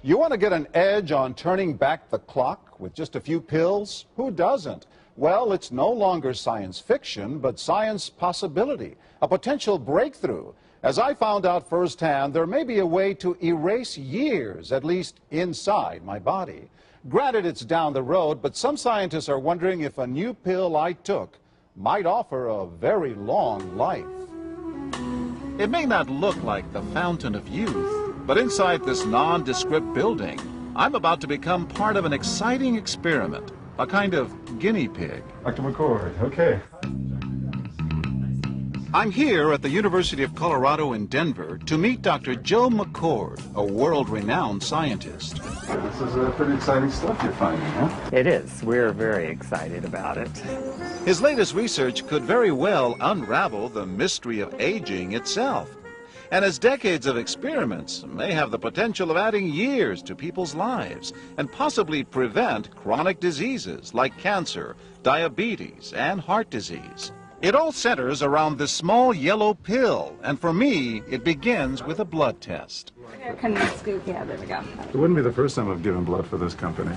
You want to get an edge on turning back the clock with just a few pills? Who doesn't? Well, it's no longer science fiction, but science possibility, a potential breakthrough. As I found out firsthand, there may be a way to erase years, at least inside my body. Granted, it's down the road, but some scientists are wondering if a new pill I took might offer a very long life. It may not look like the fountain of youth, but inside this nondescript building, I'm about to become part of an exciting experiment, a kind of guinea pig. Dr. McCord, okay. I'm here at the University of Colorado in Denver to meet Dr. Joe McCord, a world-renowned scientist. This is pretty exciting stuff you're finding, huh? It is. We're very excited about it. His latest research could very well unravel the mystery of aging itself. And his decades of experiments may have the potential of adding years to people's lives and possibly prevent chronic diseases like cancer, diabetes, and heart disease. It all centers around this small yellow pill, and for me, it begins with a blood test. Can you scoop? Yeah, there we go. It wouldn't be the first time I've given blood for this company.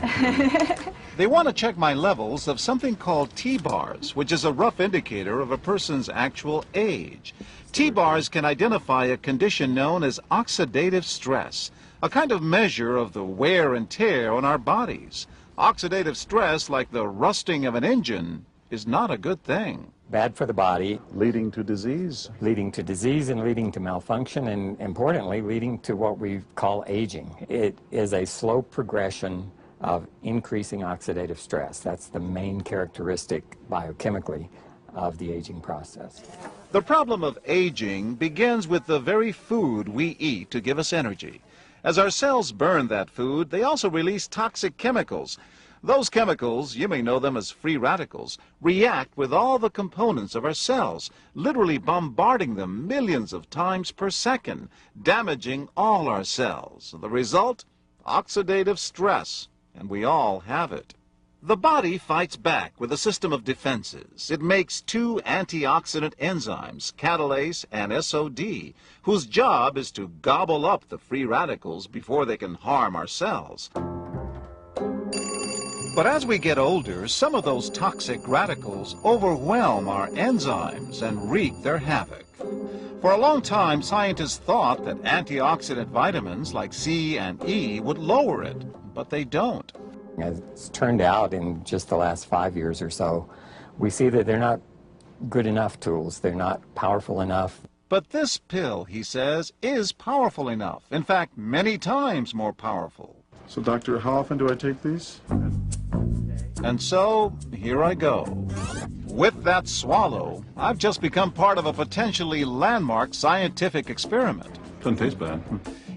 They want to check my levels of something called T-bars, which is a rough indicator of a person's actual age. T-bars can identify a condition known as oxidative stress, a kind of measure of the wear and tear on our bodies. Oxidative stress, like the rusting of an engine, is not a good thing. Bad for the body. Leading to disease. Leading to disease and leading to malfunction, and importantly, leading to what we call aging. It is a slow progression of increasing oxidative stress. That's the main characteristic biochemically of the aging process. The problem of aging begins with the very food we eat to give us energy. As our cells burn that food, they also release toxic chemicals. Those chemicals, you may know them as free radicals, react with all the components of our cells, literally bombarding them millions of times per second, damaging all our cells. The result? Oxidative stress, and we all have it. The body fights back with a system of defenses. It makes two antioxidant enzymes, catalase and SOD, whose job is to gobble up the free radicals before they can harm our cells. But as we get older, some of those toxic radicals overwhelm our enzymes and wreak their havoc. For a long time, scientists thought that antioxidant vitamins like C and E would lower it, but they don't. As it's turned out in just the last 5 years or so, we see that they're not good enough tools. They're not powerful enough. But this pill, he says, is powerful enough. In fact, many times more powerful. So, doctor, how often do I take these? And so, here I go. With that swallow, I've just become part of a potentially landmark scientific experiment. Doesn't taste bad.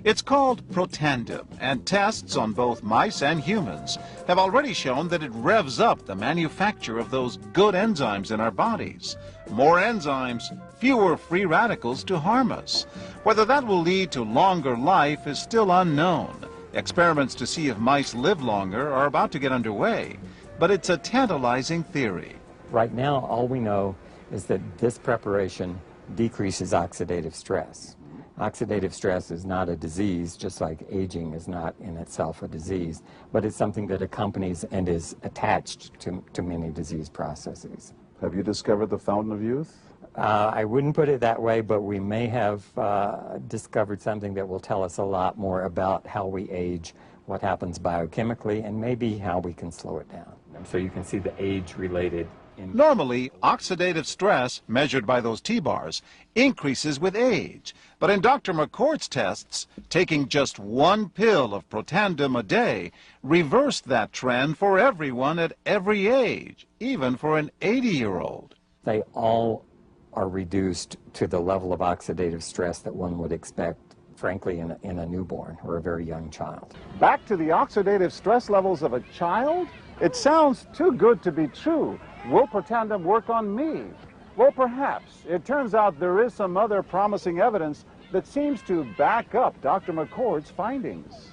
It's called Protandim, and tests on both mice and humans have already shown that it revs up the manufacture of those good enzymes in our bodies. More enzymes, fewer free radicals to harm us. Whether that will lead to longer life is still unknown. Experiments to see if mice live longer are about to get underway, but it's a tantalizing theory. Right now, all we know is that this preparation decreases oxidative stress. Oxidative stress is not a disease, just like aging is not in itself a disease, but it's something that accompanies and is attached to many disease processes. Have you discovered the fountain of youth? I wouldn't put it that way, but we may have discovered something that will tell us a lot more about how we age, what happens biochemically, and maybe how we can slow it down. So you can see the age-related. Normally, oxidative stress, measured by those T-bars, increases with age. But in Dr. McCord's tests, taking just one pill of Protandim a day reversed that trend for everyone at every age, even for an 80-year-old. They all are reduced to the level of oxidative stress that one would expect, frankly, in a newborn or a very young child. Back to the oxidative stress levels of a child? It sounds too good to be true. Will Protandim work on me? Well, perhaps. It turns out there is some other promising evidence that seems to back up Dr. McCord's findings.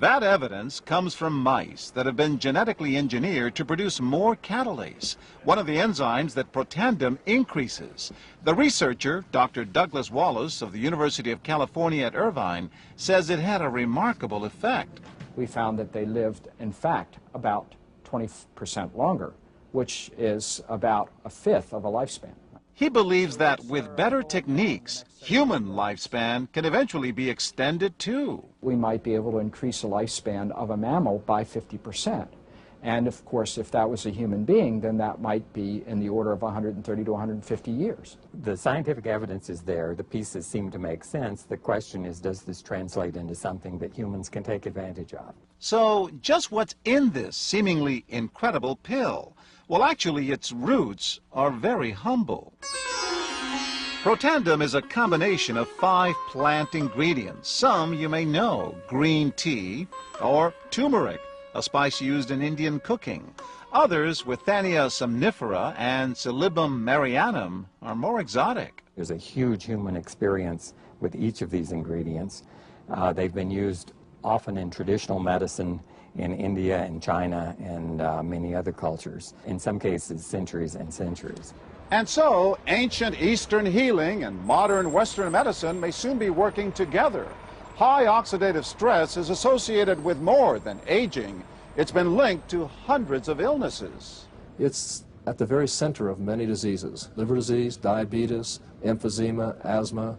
That evidence comes from mice that have been genetically engineered to produce more catalase, one of the enzymes that Protandim increases. The researcher, Dr. Douglas Wallace of the University of California at Irvine, says it had a remarkable effect. We found that they lived, in fact, about 20% longer, which is about a fifth of a lifespan. He believes that with better techniques, human lifespan can eventually be extended too. We might be able to increase the lifespan of a mammal by 50%. And of course, if that was a human being, then that might be in the order of 130 to 150 years. The scientific evidence is there. The pieces seem to make sense. The question is, does this translate into something that humans can take advantage of? So, just what's in this seemingly incredible pill? Well, actually, its roots are very humble. Protandim is a combination of 5 plant ingredients. Some you may know: green tea or turmeric, a spice used in Indian cooking. Others, Withania somnifera and Silybum marianum, are more exotic. There's a huge human experience with each of these ingredients. They've been used often in traditional medicine in India and China and many other cultures, in some cases centuries and centuries. And so, ancient Eastern healing and modern Western medicine may soon be working together. High oxidative stress is associated with more than aging. It's been linked to hundreds of illnesses. It's at the very center of many diseases: liver disease, diabetes, emphysema, asthma.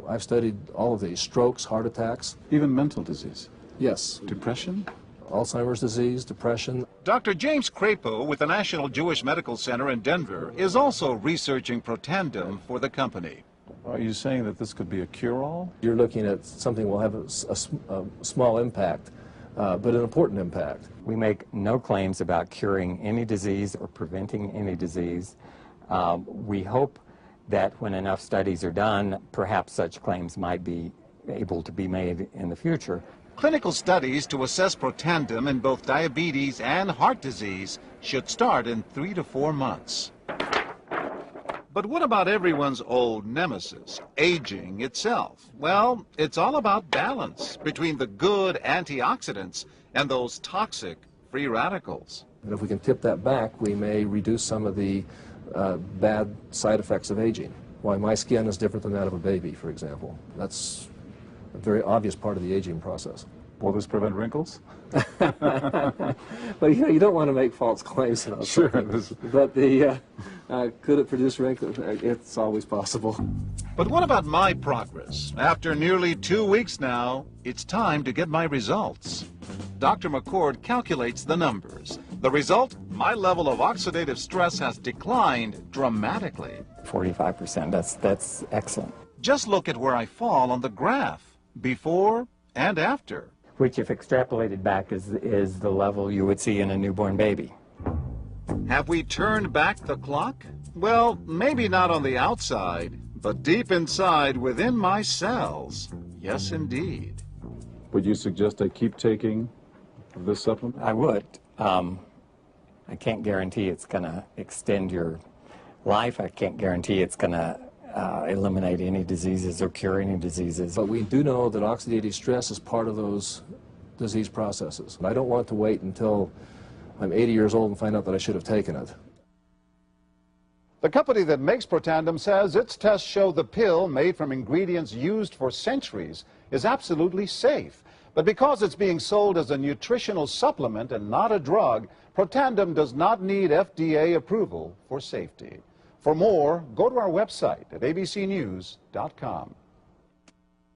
I've studied all of these: strokes, heart attacks. Even mental disease. Yes. Depression? Alzheimer's disease, depression. Dr. James Crapo with the National Jewish Medical Center in Denver is also researching Protandim for the company. Are you saying that this could be a cure-all? You're looking at something that will have a small impact, but an important impact. We make no claims about curing any disease or preventing any disease. We hope that when enough studies are done, perhaps such claims might be able to be made in the future. Clinical studies to assess Protandim in both diabetes and heart disease should start in 3 to 4 months. But what about everyone's old nemesis, aging itself? Well, it's all about balance between the good antioxidants and those toxic free radicals. And if we can tip that back, we may reduce some of the bad side effects of aging. Why my skin is different than that of a baby, for example. That's a very obvious part of the aging process. Will this prevent wrinkles? But you don't want to make false claims about Sure. But could it produce wrinkles? It's always possible. But what about my progress? After nearly 2 weeks now, it's time to get my results. Dr. McCord calculates the numbers. The result, my level of oxidative stress has declined dramatically. 45%, that's excellent. Just look at where I fall on the graph, before and after. Which, if extrapolated back, is the level you would see in a newborn baby. Have we turned back the clock? Well, maybe not on the outside, but deep inside within my cells. Yes, indeed. Would you suggest I keep taking this supplement? I would. I can't guarantee it's going to extend your life. I can't guarantee it's going to eliminate any diseases or cure any diseases. But we do know that oxidative stress is part of those disease processes. I don't want to wait until I'm 80 years old and find out that I should have taken it. The company that makes Protandim says its tests show the pill, made from ingredients used for centuries, is absolutely safe. But because it's being sold as a nutritional supplement and not a drug, Protandim does not need FDA approval for safety. For more, go to our website at abcnews.com.